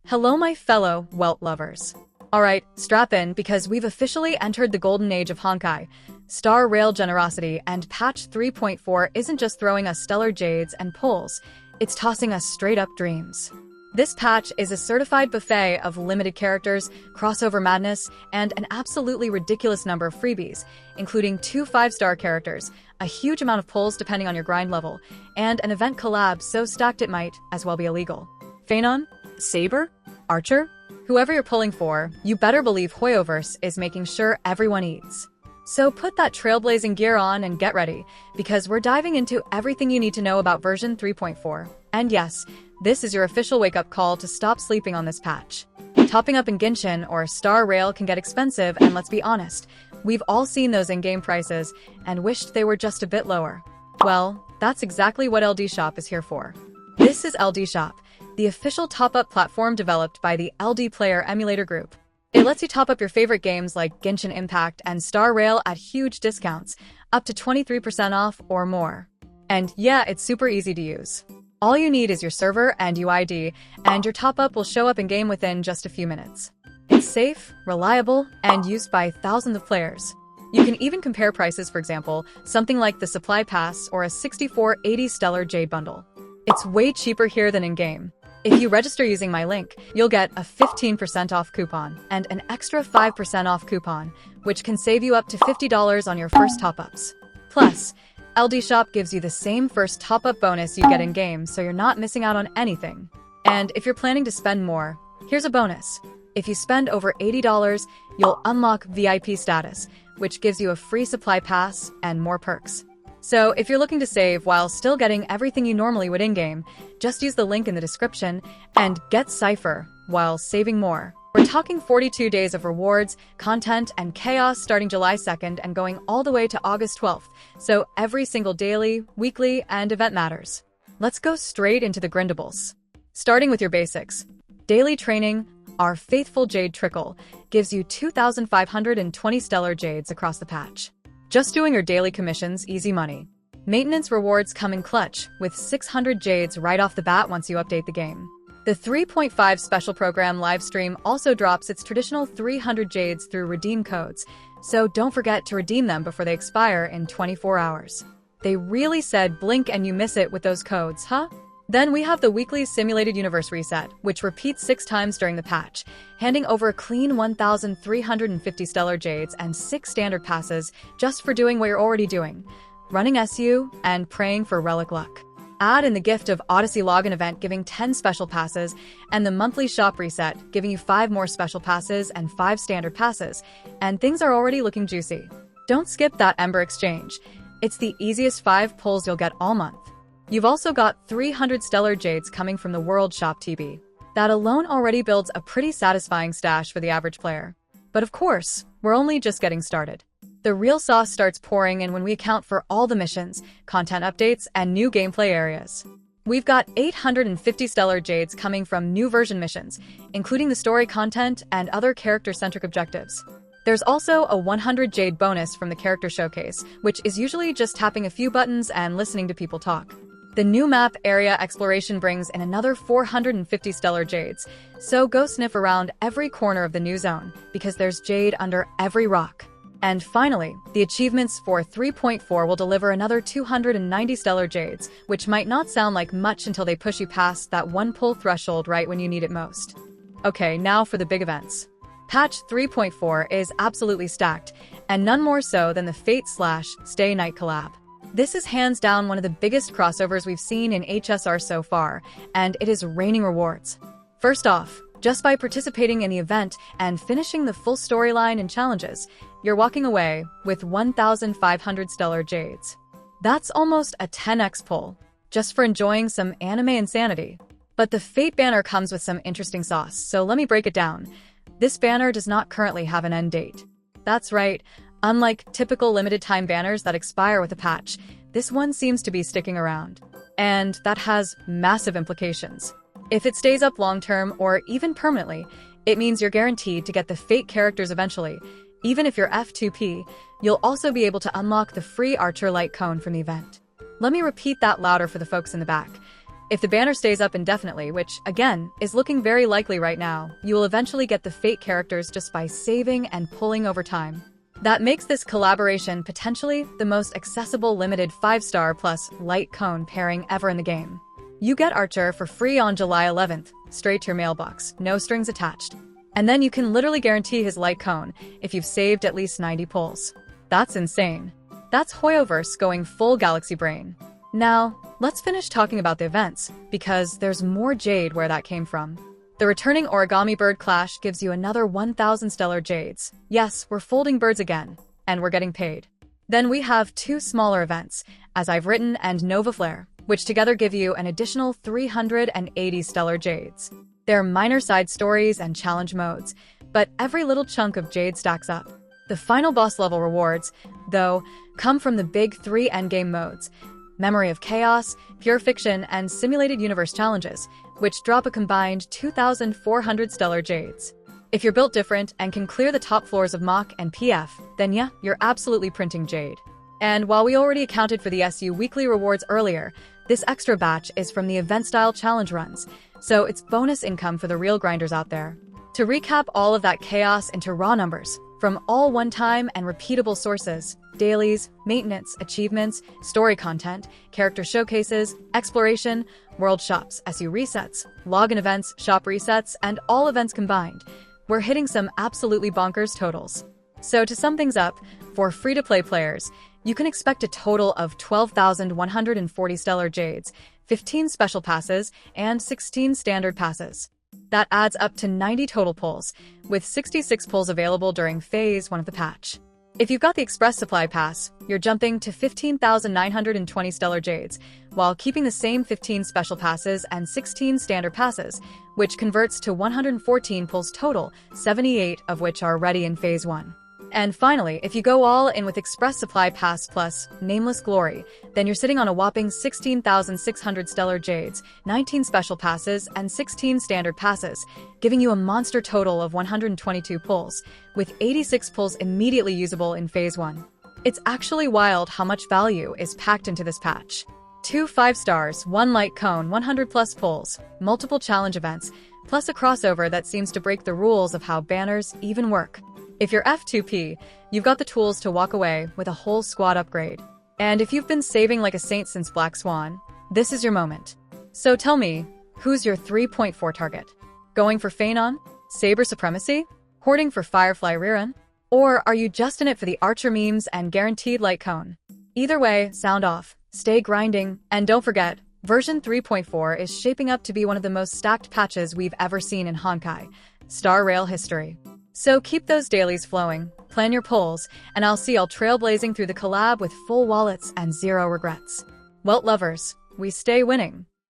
Hello, my fellow Welt lovers. Alright, strap in because we've officially entered the golden age of Honkai Star Rail generosity, and patch 3.4 isn't just throwing us stellar jades and pulls, it's tossing us straight up dreams. This patch is a certified buffet of limited characters, crossover madness, and an absolutely ridiculous number of freebies, including 2 5-star characters, a huge amount of pulls depending on your grind level, and an event collab so stacked it might as well be illegal. Phanon? Saber? Archer? Whoever you're pulling for, you better believe Hoyoverse is making sure everyone eats. So put that trailblazing gear on and get ready, because we're diving into everything you need to know about version 3.4. And yes, this is your official wake-up call to stop sleeping on this patch. Topping up in Genshin or Star Rail can get expensive, and let's be honest, we've all seen those in-game prices and wished they were just a bit lower. Well, that's exactly what LD Shop is here for. This is LD Shop, the official top-up platform developed by the LD Player Emulator Group. It lets you top up your favorite games like Genshin Impact and Star Rail at huge discounts, up to 23% off or more. And yeah, it's super easy to use. All you need is your server and UID, and your top-up will show up in-game within just a few minutes. It's safe, reliable, and used by thousands of players. You can even compare prices, for example, something like the Supply Pass or a 6480 Stellar Jade Bundle. It's way cheaper here than in-game. If you register using my link, you'll get a 15% off coupon and an extra 5% off coupon, which can save you up to $50 on your first top-ups. Plus, LD Shop gives you the same first top-up bonus you get in-game, so you're not missing out on anything. And if you're planning to spend more, here's a bonus. If you spend over $80, you'll unlock VIP status, which gives you a free supply pass and more perks. So if you're looking to save while still getting everything you normally would in-game, just use the link in the description and get Cypher while saving more. We're talking 42 days of rewards, content, and chaos starting July 2nd and going all the way to August 12th, so every single daily, weekly, and event matters. Let's go straight into the grindables. Starting with your basics. Daily training, our faithful Jade Trickle, gives you 2,520 stellar jades across the patch. Just doing your daily commissions, easy money. Maintenance rewards come in clutch, with 600 jades right off the bat once you update the game. The 3.5 special program livestream also drops its traditional 300 jades through redeem codes, so don't forget to redeem them before they expire in 24 hours. They really said blink and you miss it with those codes, huh? Then we have the weekly Simulated Universe reset, which repeats 6 times during the patch, handing over a clean 1,350 stellar jades and 6 standard passes just for doing what you're already doing, running SU and praying for relic luck. Add in the gift of Odyssey Login event giving 10 special passes, and the monthly shop reset giving you 5 more special passes and 5 standard passes, and things are already looking juicy. Don't skip that Ember exchange. It's the easiest 5 pulls you'll get all month. You've also got 300 stellar jades coming from the World Shop TB. That alone already builds a pretty satisfying stash for the average player. But of course, we're only just getting started. The real sauce starts pouring in when we account for all the missions, content updates, and new gameplay areas. We've got 850 stellar jades coming from new version missions, including the story content and other character-centric objectives. There's also a 100 jade bonus from the character showcase, which is usually just tapping a few buttons and listening to people talk. The new map area exploration brings in another 450 stellar jades, so go sniff around every corner of the new zone, because there's jade under every rock. And finally, the achievements for 3.4 will deliver another 290 stellar jades, which might not sound like much until they push you past that 1 pull threshold right when you need it most. Okay, now for the big events. Patch 3.4 is absolutely stacked, and none more so than the Fate/Stay Night collab. This is hands down one of the biggest crossovers we've seen in HSR so far, and it is raining rewards. First off, just by participating in the event and finishing the full storyline and challenges, you're walking away with 1,500 stellar jades. That's almost a 10x pull, just for enjoying some anime insanity. But the Fate banner comes with some interesting sauce, so let me break it down. This banner does not currently have an end date. That's right. Unlike typical limited-time banners that expire with a patch, this one seems to be sticking around. And that has massive implications. If it stays up long-term or even permanently, it means you're guaranteed to get the Fate characters eventually. Even if you're F2P, you'll also be able to unlock the free Archer Light Cone from the event. Let me repeat that louder for the folks in the back. If the banner stays up indefinitely, which, again, is looking very likely right now, you will eventually get the Fate characters just by saving and pulling over time. That makes this collaboration potentially the most accessible limited 5-star plus light cone pairing ever in the game. You get Archer for free on July 11th, straight to your mailbox, no strings attached. And then you can literally guarantee his light cone if you've saved at least 90 pulls. That's insane. That's Hoyoverse going full galaxy brain. Now, let's finish talking about the events, because there's more Jade where that came from. The returning Origami Bird Clash gives you another 1,000 stellar Jades. Yes, we're folding birds again, and we're getting paid. Then we have 2 smaller events, As I've Written and Nova Flare, which together give you an additional 380 stellar Jades. They're minor side stories and challenge modes, but every little chunk of Jade stacks up. The final boss level rewards, though, come from the big 3 endgame modes: Memory of Chaos, Pure Fiction, and Simulated Universe challenges, which drop a combined 2,400 stellar Jades. If you're built different and can clear the top floors of Mach and PF, then yeah, you're absolutely printing Jade. And while we already accounted for the SU weekly rewards earlier, this extra batch is from the event-style challenge runs, so it's bonus income for the real grinders out there. To recap all of that chaos into raw numbers, from all one-time and repeatable sources: dailies, maintenance, achievements, story content, character showcases, exploration, world shops, SU resets, login events, shop resets, and all events combined, we're hitting some absolutely bonkers totals. So to sum things up, for free-to-play players, you can expect a total of 12,140 stellar Jades, 15 special passes, and 16 standard passes. That adds up to 90 total pulls, with 66 pulls available during Phase 1 of the patch. If you've got the Express Supply Pass, you're jumping to 15,920 stellar Jades, while keeping the same 15 special passes and 16 standard passes, which converts to 114 pulls total, 78 of which are ready in Phase 1. And finally, if you go all in with Express Supply Pass plus Nameless Glory, then you're sitting on a whopping 16,600 stellar Jades, 19 special passes, and 16 standard passes, giving you a monster total of 122 pulls, with 86 pulls immediately usable in Phase 1. It's actually wild how much value is packed into this patch. 2 5-stars, 1 light cone, 100 plus pulls, multiple challenge events, plus a crossover that seems to break the rules of how banners even work. If you're F2P, you've got the tools to walk away with a whole squad upgrade. And if you've been saving like a saint since Black Swan, this is your moment. So tell me, who's your 3.4 target? Going for Phanon? Saber Supremacy? Hoarding for Firefly Riran? Or are you just in it for the Archer memes and guaranteed light cone? Either way, sound off, stay grinding, and don't forget, version 3.4 is shaping up to be one of the most stacked patches we've ever seen in Honkai Star Rail history. So keep those dailies flowing, plan your pulls, and I'll see y'all trailblazing through the collab with full wallets and zero regrets. Well, lovers, we stay winning.